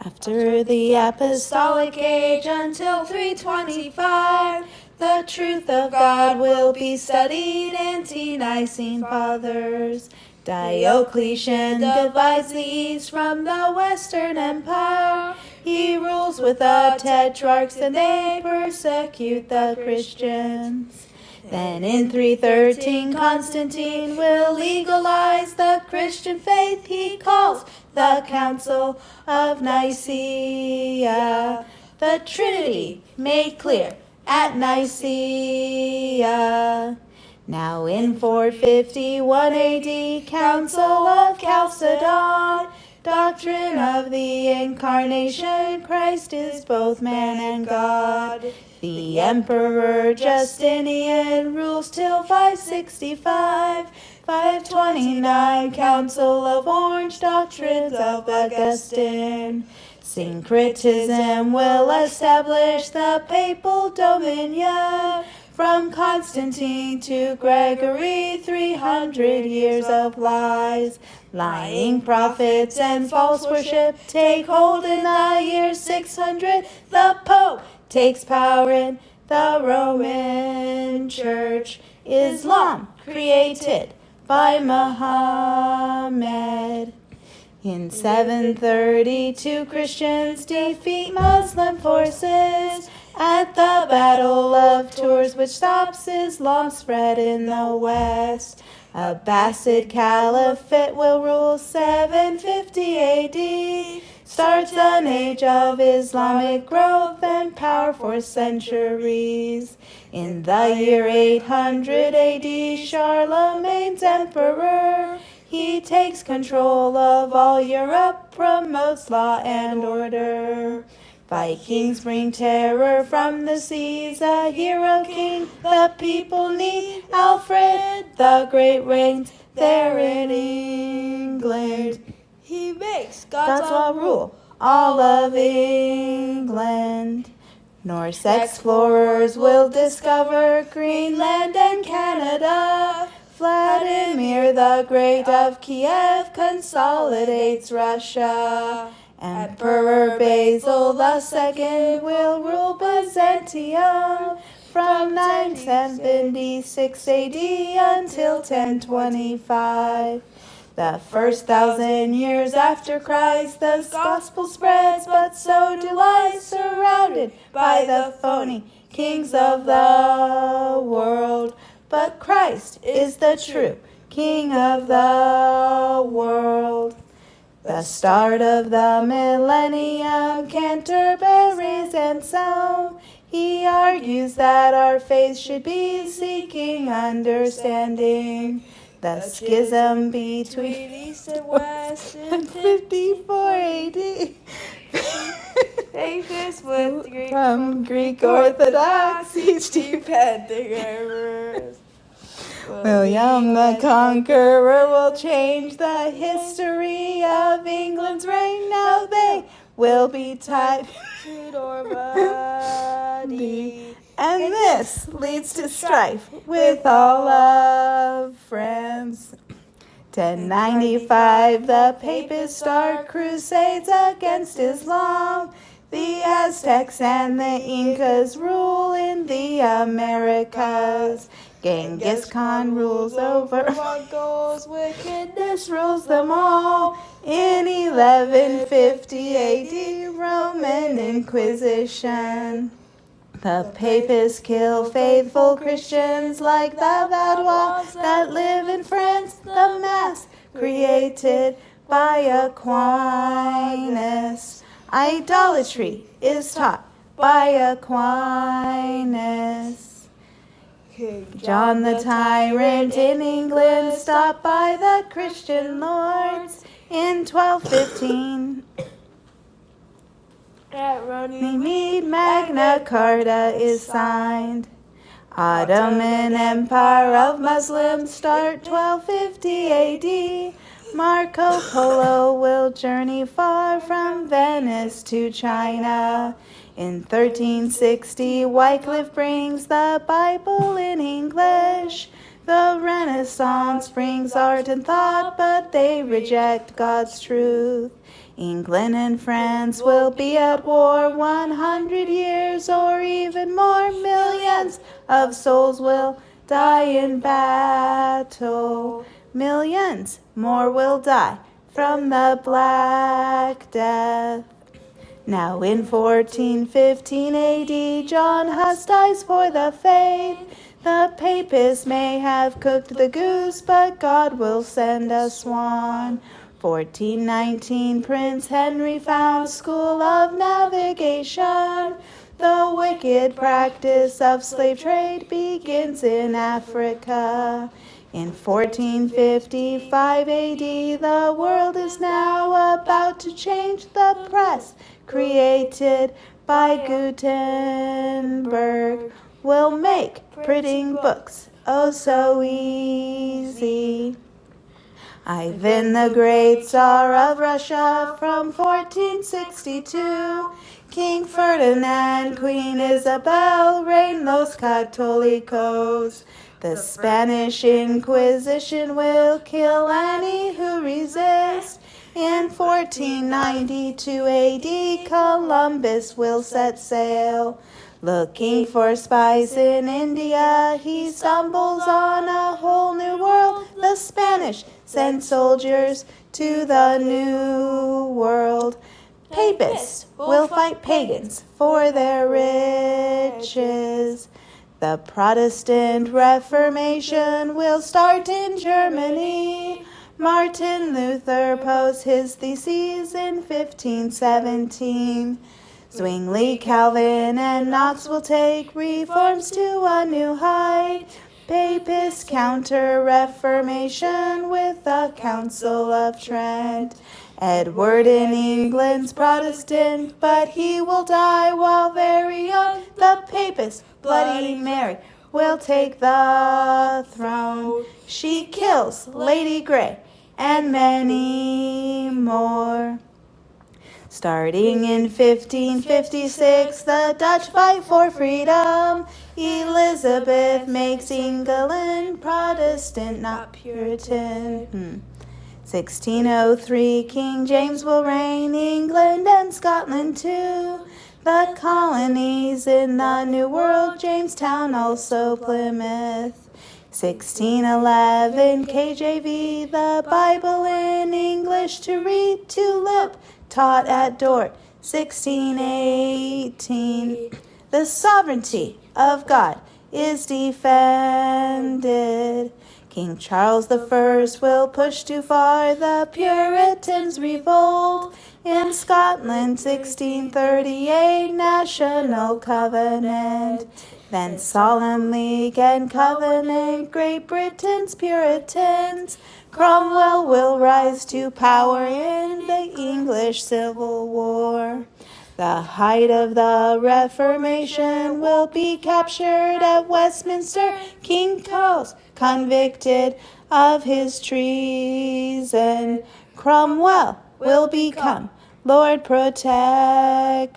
After the apostolic age until 325, the truth of God will be studied. Ante-Nicene Fathers. Diocletian divides the East from the Western Empire. He rules with the tetrarchs and they persecute the Christians. Then in 313 Constantine will legalize the Christian faith he calls the Council of Nicaea. The Trinity made clear at Nicaea. Now in 451 AD, Council of Chalcedon, doctrine of the Incarnation, Christ is both man and God. The Emperor Justinian rules till 565. 529, Council of Orange, doctrines of Augustine. Syncretism will establish the papal dominion. From Constantine to Gregory, 300 years of lies. Lying prophets and false worship take hold in the year 600. The Pope takes power in the Roman Church. Islam created by Muhammad. In 732, Christians defeat Muslim forces at the Battle of Tours, which stops Islam's spread in the West. Abbasid Caliphate will rule 750 AD. Starts an age of Islamic growth and power for centuries. In the year 800 AD, Charlemagne's emperor. He takes control of all Europe, promotes law and order. Vikings bring terror from the seas, a hero king the people need. Alfred the Great reigns there in England. He makes God's law rule all of England. Norse explorers will discover Greenland and Canada. Vladimir the Great of Kiev consolidates Russia. Emperor Basil II will rule Byzantium from 976 AD until 1025. The first 1,000 years after Christ, the gospel spreads, but so do lies, surrounded by the phony kings of the world. But Christ is the true King of the world. The start of the millennium, Canterbury's Anselm. He argues that our faith should be seeking understanding. The schism between East and West in 54 AD. Faith with Greek from Greek Orthodoxy, depending errors. William the Conqueror will change the history of England's reign. Now they will be tied to Normandy. And this leads to strife with all of France. 1095, the Papists start crusades against Islam. The Aztecs and the Incas rule in the Americas. Genghis Khan rules over Mongols, wickedness rules them all. In 1150 AD, Roman Inquisition. The Papists kill faithful Christians like the Vaudois that live in France. The Mass created by Aquinas. Idolatry is taught by Aquinas. King John the Tyrant in England stopped by the Christian lords in 1215. At Runnymede, Magna Carta is signed. Ottoman Empire of Muslims start 1250 AD. Marco Polo will journey far from Venice to China. In 1360, Wycliffe brings the Bible in English. The Renaissance brings art and thought, but they reject God's truth. England and France will be at war 100 years or even more. Millions of souls will die in battle. Millions more will die from the Black Death. Now in 1415 AD, John Huss dies for the faith. The papists may have cooked the goose, but God will send a swan. 1419 Prince Henry found School of Navigation. The wicked practice of slave trade begins in Africa. In 1455 AD, the world is now about to change. The press created by Gutenberg will make printing books oh so easy. Ivan the Great, Tsar of Russia, from 1462. King Ferdinand, Queen Isabel, reign los católicos. The Spanish Inquisition will kill any who resist. In 1492 AD, Columbus will set sail. Looking for spice in India, he stumbles on a whole new world. The Spanish send soldiers to the new world. Papists will fight pagans for their riches. The Protestant Reformation will start in Germany. Martin Luther posed his theses in 1517. Zwingli, Calvin, and Knox will take reforms to a new height. Papist counter-reformation with the Council of Trent. Edward in England's Protestant, but he will die while very young. The Papist, Bloody Mary, will take the throne. She kills Lady Grey and many more. Starting in 1556, the Dutch fight for freedom. Elizabeth makes England Protestant, not Puritan. 1603, King James will reign England and Scotland too. The colonies in the New World, Jamestown, also Plymouth. 1611, KJV, the Bible in English to read, to lip, taught at Dort. 1618, the sovereignty of God is defended. King Charles I will push too far, the Puritans revolt. In Scotland, 1638, National Covenant. Then Solemn League and Covenant, Great Britain's Puritans. Cromwell will rise to power in the English Civil War. The height of the Reformation will be captured at Westminster. King Charles convicted of his treason. Cromwell will become Lord Protector.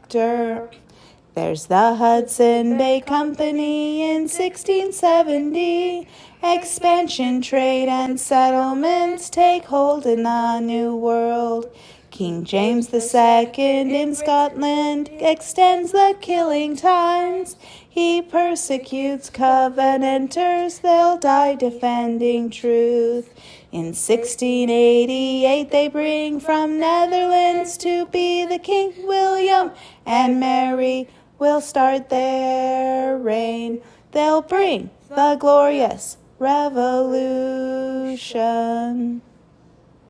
There's the Hudson Bay Company in 1670. Expansion, trade, and settlements take hold in the New World. King James II in Scotland extends the killing times. He persecutes Covenanters, they'll die defending truth. In 1688 they bring from Netherlands to be the king. William and Mary will start their reign. They'll bring the glorious revolution.